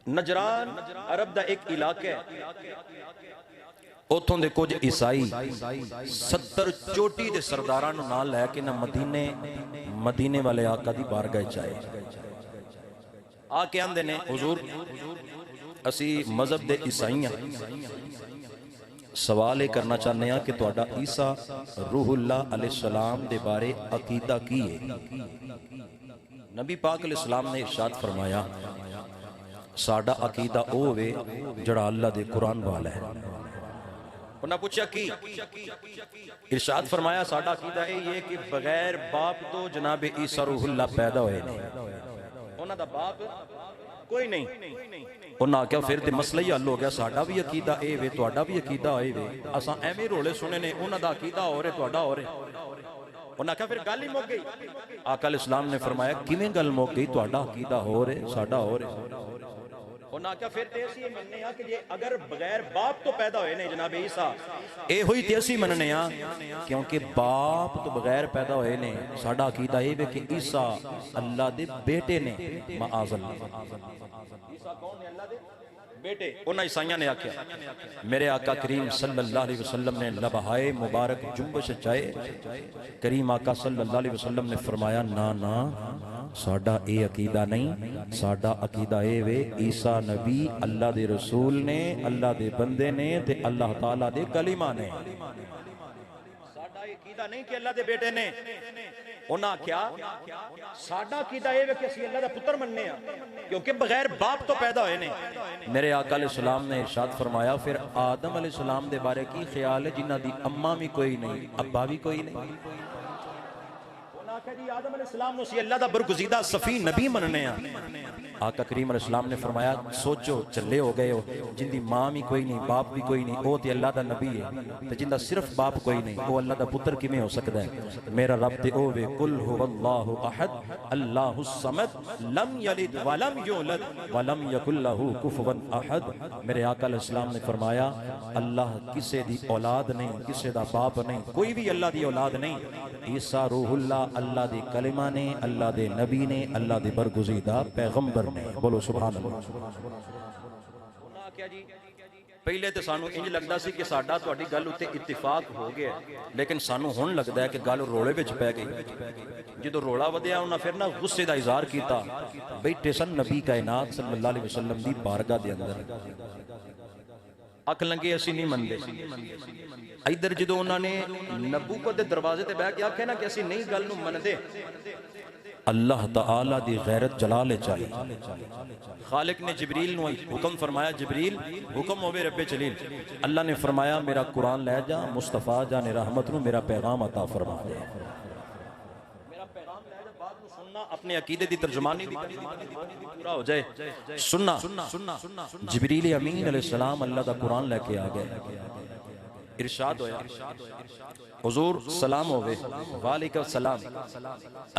نجران عرب دا ایک علاقہ ہے، اتھوں دے کچھ عیسائی 70 چوٹی دے سرداراں نوں نال لے کے نہ مدینے والے آقا دی بارگاہ چائے آ کے آندے نے حضور اسی مذہب دے عیسائیاں سوال یہ کرنا چاہنے ہیں کہ تہاڈا عیسیٰ روح اللہ علیہ السلام دے بارے عقیدہ کی ہے؟ نبی پاک علیہ السلام نے ارشاد فرمایا ساڈا عقیدہ اوے جڑا اللہ دے قرآن والا ہے۔ انہاں پوچھا کی؟ ارشاد فرمایا ساڈا عقیدہ یہ کہ بغیر باپ تو جناب عیسیٰ روح اللہ پیدا ہوئے نہیں، انہاں دا باپ کوئی نہیں۔ انہاں کیا پھر تے مسئلہ ہی حل ہو گیا، ساڈا بھی عقیدہ اے وے تہاڈا بھی عقیدہ اے وے، اساں ایویں رولے سنے نے انہاں دا عقیدہ ہو رہے تہاڈا ہو رہے۔ انہاں کہا پھر گل ہی مک گئی۔ آقا علیہ السلام نے فرمایا کیویں گل مک گئی، تہاڈا عقیدہ ہو رہے ساڈا ہو رہے۔ انہاں کہا پھر تے اسی مننے ہاں کہ جے اگر بغیر باپ تو پیدا ہوئے نے جناب عیسیٰ اے ہوئی تے اسی مننے ہاں کیونکہ باپ تو بغیر پیدا ہوئے نے، ساڈا عقیدہ یہ کہ عیسیٰ اللہ دے بیٹے نے معاذ اللہ۔ عیسیٰ کون ہے؟ اللہ دے بیٹے۔ انہاں عیسائیاں نے آکھیا میرے آقا کریم صلی اللہ علیہ وسلم نے لبہائے مبارک جنبش چائے، کریم آقا صلی اللہ علیہ وسلم نے فرمایا نا نا ساڈا اے عقیدہ نہیں، ساڈا عقیدہ اے وے عیسیٰ نبی اللہ دے رسول نے، اللہ دے بندے نے تے اللہ تعالیٰ دے کلمہ نے، ساڈا عقیدہ نہیں کہ اللہ دے بیٹے نے۔ انہاں کیا ساڈا عقیدہ اے وے کہ اسی اللہ دا پتر مننے ہیں کیونکہ بغیر باپ تو پیدا ہوئے نے۔ میرے آقا علیہ السلام نے ارشاد فرمایا پھر آدم علیہ السلام دے بارے کی خیال ہے جنہ دی اماں بھی کوئی نہیں ابا بھی کوئی نہیں؟ جی آدم علیہ السلام نے اسی اللہ دا برگزیدہ صفی نبی مننے ہیں۔ آقا کریم علیہ السلام نے فرمایا سوچو چلے ہو گئے ہو، جن دی ماں بھی کوئی نہیں باپ بھی کوئی نہیں، وہ تے اللہ دا نبی ہے، تے جن دا صرف باپ کوئی نہیں وہ اللہ دا پتر کیویں ہو سکتا ہے؟ میرا رب تے او وے قل هو اللہ احد اللہ الصمد لم یلد ولم یولد ولم یکن لہ کفوا احد۔ میرے آقا علیہ السلام نے فرمایا اللہ کسے دی اولاد نہیں، کسے دا باپ نہیں، کوئی بھی اللہ دی اولاد نہیں۔ عیسیٰ روح اللہ اللہ دے کلمہ نے، اللہ دے نبی نے، اللہ دے برگزیدہ پیغمبر نے، بولو سبحان اللہ۔ پہلے تے سانو انج لگدا سی کہ ساڈا تہاڈی گل اُتے اتفاق ہو گیا، لیکن سانو ہن لگدا ہے کہ گل روڑے وچ پے گئی۔ جدوں روڑا ودیا انہاں پھر نہ غصے دا اظہار کیتا، بیٹھے سن نبی کائنات صلی اللہ علیہ وسلم دی بارگاہ دے اندر، اک لنگے اسی نہیں مندے۔ ادھر جدو انہوں نے نبوت دے دروازے تے بیٹھ کے آکھے نا کہ اسی نہیں گل نو مندے، اللہ تعالیٰ دی غیرت جلال چاہی، خالق نے جبریل نو حکم فرمایا جبریل حکم ہوئے رب جلیل، اللہ نے فرمایا میرا قرآن لے جا مصطفیٰ جان رحمت نو میرا پیغام عطا فرما دے، میرا پیغام لے جا بعد نو سننا اپنے عقیدے دی ترجمانی دی پورا ہو جائے سننا۔ جبریل امین علیہ السلام اللہ دا قرآن لے کے آگئے، ارشاد ہویا حضور سلام ہوئے وعلیکم السلام،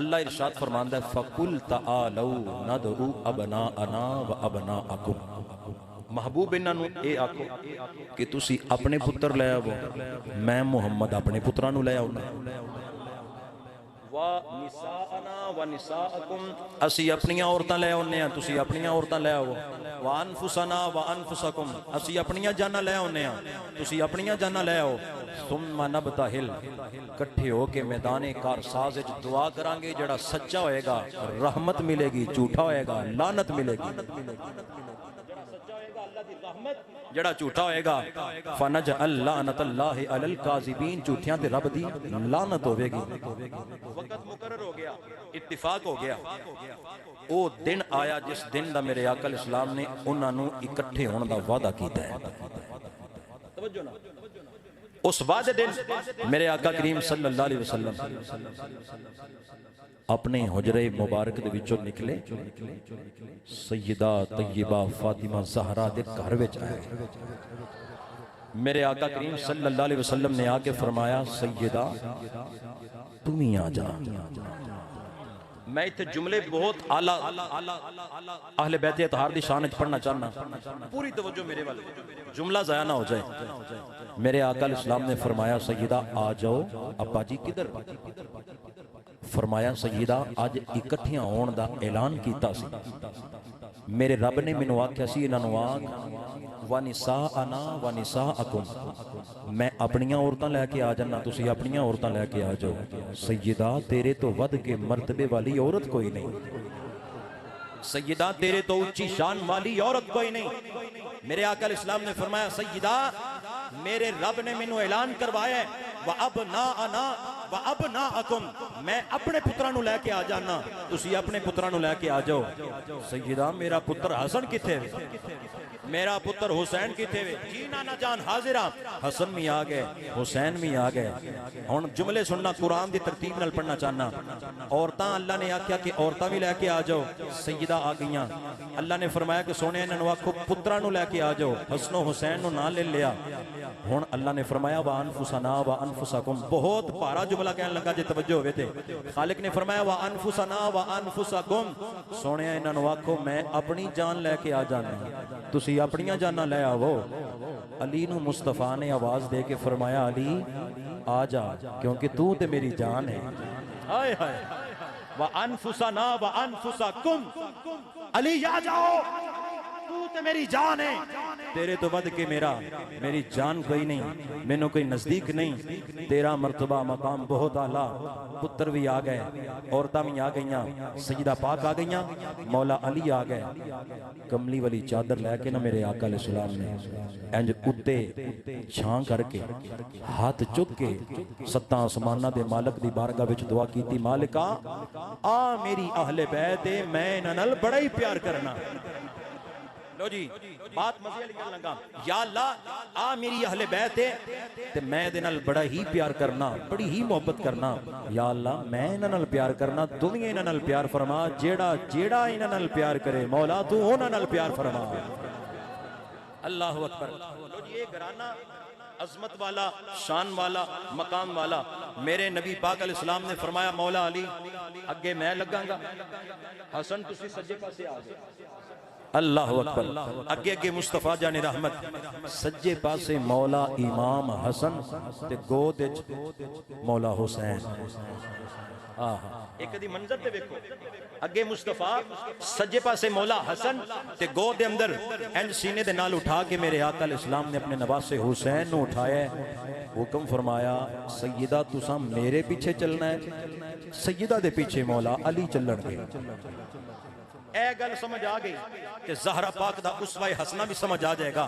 اللہ ارشاد فرماندہ ہے فَقُلْ تَعَالَوْا نَدْعُوا أَبْنَاءَنَا وَأَبْنَاءَكُمْ، محبوب انہوں اے آکو کہ تسی اپنے پتر لے آو، میں محمد اپنے پترانو لے آؤ، وَنِسَاءَنَا وَنِسَاءَكُمْ اسی اپنیاں عورتاں لے آنے ہیں تسی اپنیاں عورتاں لے آؤ، وَأَنفُسَنَا وَأَنفُسَكُمْ اسی اپنیاں جانا لے آنے ہیں تسی اپنیاں جانا لے آؤ، ثُمَّ نَبْتَهِلْ کٹھے ہو کے میدان کارساز دعا کرانگے، جڑا سچا ہوئے گا رحمت ملے گی، جھوٹا ہوئے گا لعنت ملے گی، جڑا جھوٹا ہوئے گا فَنَجْعَلْ لَعْنَةَ اللَّهِ عَلَى الْكَاذِبِينَ جھوٹیاں تے رب دی لعنت ہوئے گی۔ وقت مقرر ہو گیا، اتفاق ہو گیا، او دن آیا جس دن دا میرے آقا علیہ السلام نے انہاں نو اکٹھے ہون دا وعدہ کیتا ہے۔ توجہ نا اس وعدے دن میرے آقا کریم صلی اللہ علیہ وسلم اپنے حجرے مبارک دے وچوں نکلے، سیدہ طیبہ فاطمہ زہرا دے گھر وچ آئے، میرے آقا کریم صلی اللہ علیہ وسلم نے آکے فرمایا سیدہ تمہیں آ جا۔ میں اتھے جملے بہت اعلیٰ اہل بیت اطہار دی شان پڑھنا چاہنا، پوری توجہ میرے والے، جملہ ضائع نہ ہو جائے۔ میرے آقا علیہ السلام نے فرمایا سیدہ آ جاؤ، ابا جی کدھر؟ فرمایا سیدہ آج اکٹھیاں ہون دا اعلان کیتا سی، میرے رب نے مینوں آکھیا سی انہاں نوں آکھ وَنِسَاءَنَا وَنِسَاءَكُمْ میں اپنیاں عورتاں لے کے آ جانا تسی اپنیاں عورتاں لے کے آ جاؤ سیدہ تیرے تو ود کے مرتبے والی عورت کوئی نہیں سیدہ تیرے تو اونچی شان والی عورت کوئی نہیں میرے آقا علیہ السلام نے فرمایا سیدہ میرے رب نے مینوں اعلان کروایا ہے وَأَبْنَاءَنَا وَأَبْنَاءَكُمْ میں اپنے پتراں نوں لے کے آ جانا تسی اپنے پتراں نوں لے کے آ جاؤ سیدہ میرا پتر حسن کتے وے میرا پتر حسین کتے وے جی نانا جان حاضرہ حسن بھی آ گئے حسین بھی آ گئے ہن جملے سننا قرآن دی ترتیب نال پڑھنا چاہنا عورتاں اللہ نے آکھیا کہ عورتاں بھی لے کے آ جاؤ سیدہ آ گئیاں اللہ نے فرمایا کہ سونے انہاں نوں آکھو پتراں نوں لے کے آ جاؤ حسن و حسین نوں نہ لے لیا ہن اللہ نے فرمایا وَأَنفُسَنَا وَأَنفُسَكُمْ بہت بھارا جملہ کہنے لگا جے توجہ ہوئے تھے خالق نے فرمایا وَأَنفُسَنَا وَأَنفُسَكُمْ سونے انہاں نوں آکھو میں اپنی جان لے کے آ جانا تسی اپنیاں جاناں لے آو علی نو مصطفیٰ نے آواز دے کے فرمایا علی آ جا کیونکہ تو تے میری جان ہے ہائے ہائے وَأَنفُسَنَا وَأَنفُسَكُمْ علی آ جاؤ تو تے میری جان ہے تیرے تو ود کے میری جان کوئی نہیں میں نو کوئی نزدیک نہیں تیرا مرتبہ مقام بہت اعلیٰ پتر بھی آ گئے عورتاں بھی آ گئیاں سیدہ پاک آ گئیاں مولا علی آ گئے کملی والی چادر لے کے نا میرے آقا علیہ السلام نے انج اتے چھان کر کے ہاتھ چک کے ستاں آسمانہ دے مالک دی بارگاہ وچ دعا کیتی مالکا آ میری اہل بیت میں انہاں نال بڑا ہی پیار کرنا لو جی بات مزے والی کر لگا یا اللہ آ میری اہل بیت ہے تے میں دے نال بڑا ہی پیار کرنا بڑی ہی محبت کرنا یا اللہ میں انہاں نال پیار کرنا تو بھی انہاں نال پیار فرما جیڑا انہاں نال پیار کرے مولا تو انہاں نال پیار فرما اللہ اکبر لو جی یہ گھرانہ عظمت والا شان والا مقام والا میرے نبی پاک علیہ السلام نے فرمایا مولا علی اگے میں لگاں گا حسن تسی سجے پاسے آ گئے اللہ اکبر اگے اگے مصطفیٰ جان رحمت سجے پاسے مولا امام حسن تے گود مولا حسین ایک دی منظر تے دیکھو اگے مصطفیٰ سجے پاسے مولا حسن تے گود دے اندر این سینے دے نال اٹھا کے میرے آقا علیہ السلام نے اپنے نواسے حسین نو اٹھایا حکم فرمایا سیدہ تساں میرے پیچھے چلنا ہے سیدہ دے پیچھے مولا علی چلن گے اے گل سمجھ آ گئی کہ زہرہ پاک دا اسوہ حسنہ بھی سمجھ آ جائے گا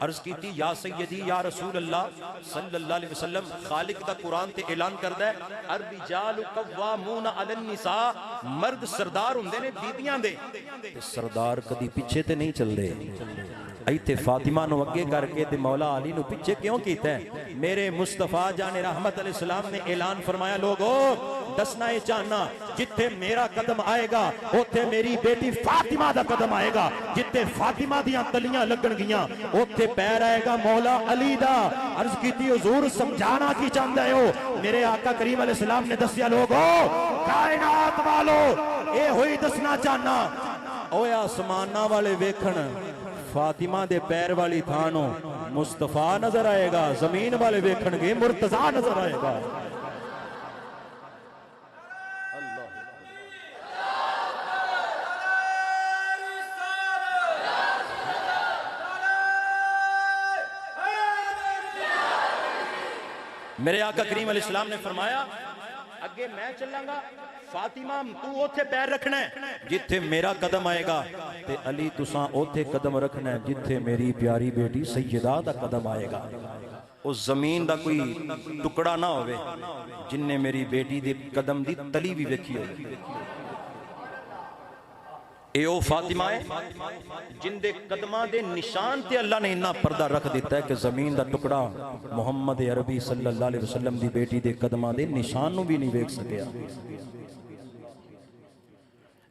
عرض کی تھی یا سیدی یا رسول اللہ صلی اللہ علیہ وسلم خالق دا قرآن تے اعلان کردہ ہے الرجال قوامون علی النساء مرد سردار ہوندے نے بیبیاں دے سردار کدی پیچھے تے نہیں چل دے ایتے فاطمہ نو اگے کر کے تے مولا علی نو پیچھے کیوں کیتا ہے میرے مصطفیٰ جان رحمت علیہ السلام نے اعلان فرمایا لوگو دسنا یہ چاہنا جتھے میرا قدم آئے گا اوتھے میری بیٹی فاطمہ دا قدم آئے گا جتھے فاطمہ دیاں تلیاں لگن گیاں اوتھے پیر آئے گا مولا علی دا عرض کی تھی حضور سمجھانا کی چاہندہ ہو میرے آقا کریم علیہ السلام نے دسیا لوگو کائنات والو اے ہوئی دسنا چاہنا اوے آسمانہ والے ویکھن فاطمہ دے پیر والی تھانوں مصطفیٰ نظر آئے گا زمین والے ویکھن گے مرتضیٰ نظر آئے گا میرے آقا کریم علیہ السلام نے فرمایا اگے میں چلاں گا فاطمہ تو اوتھے پیر رکھنا ہے جتھے میرا قدم آئے گا تے علی تساں اوتھے قدم رکھنا ہے جتھے میری پیاری بیٹی سیدہ دا قدم آئے گا اس زمین دا کوئی ٹکڑا نہ ہوئے جن نے میری بیٹی دے قدم دی تلی بھی ویکھی ہوئی اے او فاطمہ ہے جن دے قدمہ دے نشان تے اللہ نے انہا پردہ رکھ دیتا ہے کہ زمین دا ٹکڑا محمد عربی صلی اللہ علیہ وسلم دی بیٹی دے قدمہ دے نشانوں بھی نہیں ویکھ سکیا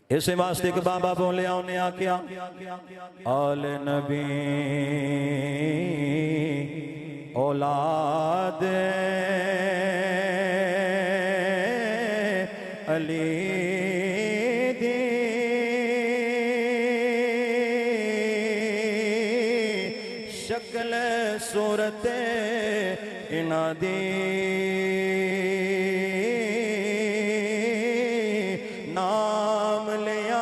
اسے واسطے کہ بابا بولے آنے آکیا آل نبی اولاد علی شکل صورت انہاں دی نام لیا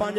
5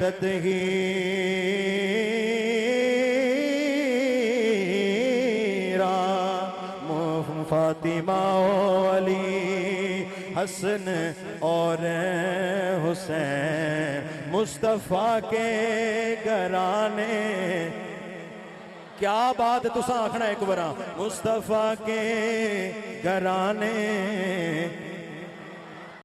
تَطْهِيرًا فاطمہ و علی حسن اور حسین مصطفیٰ کے گھرانے کیا بات ہے تساں آکھنا ایک بار مصطفیٰ کے گھرانے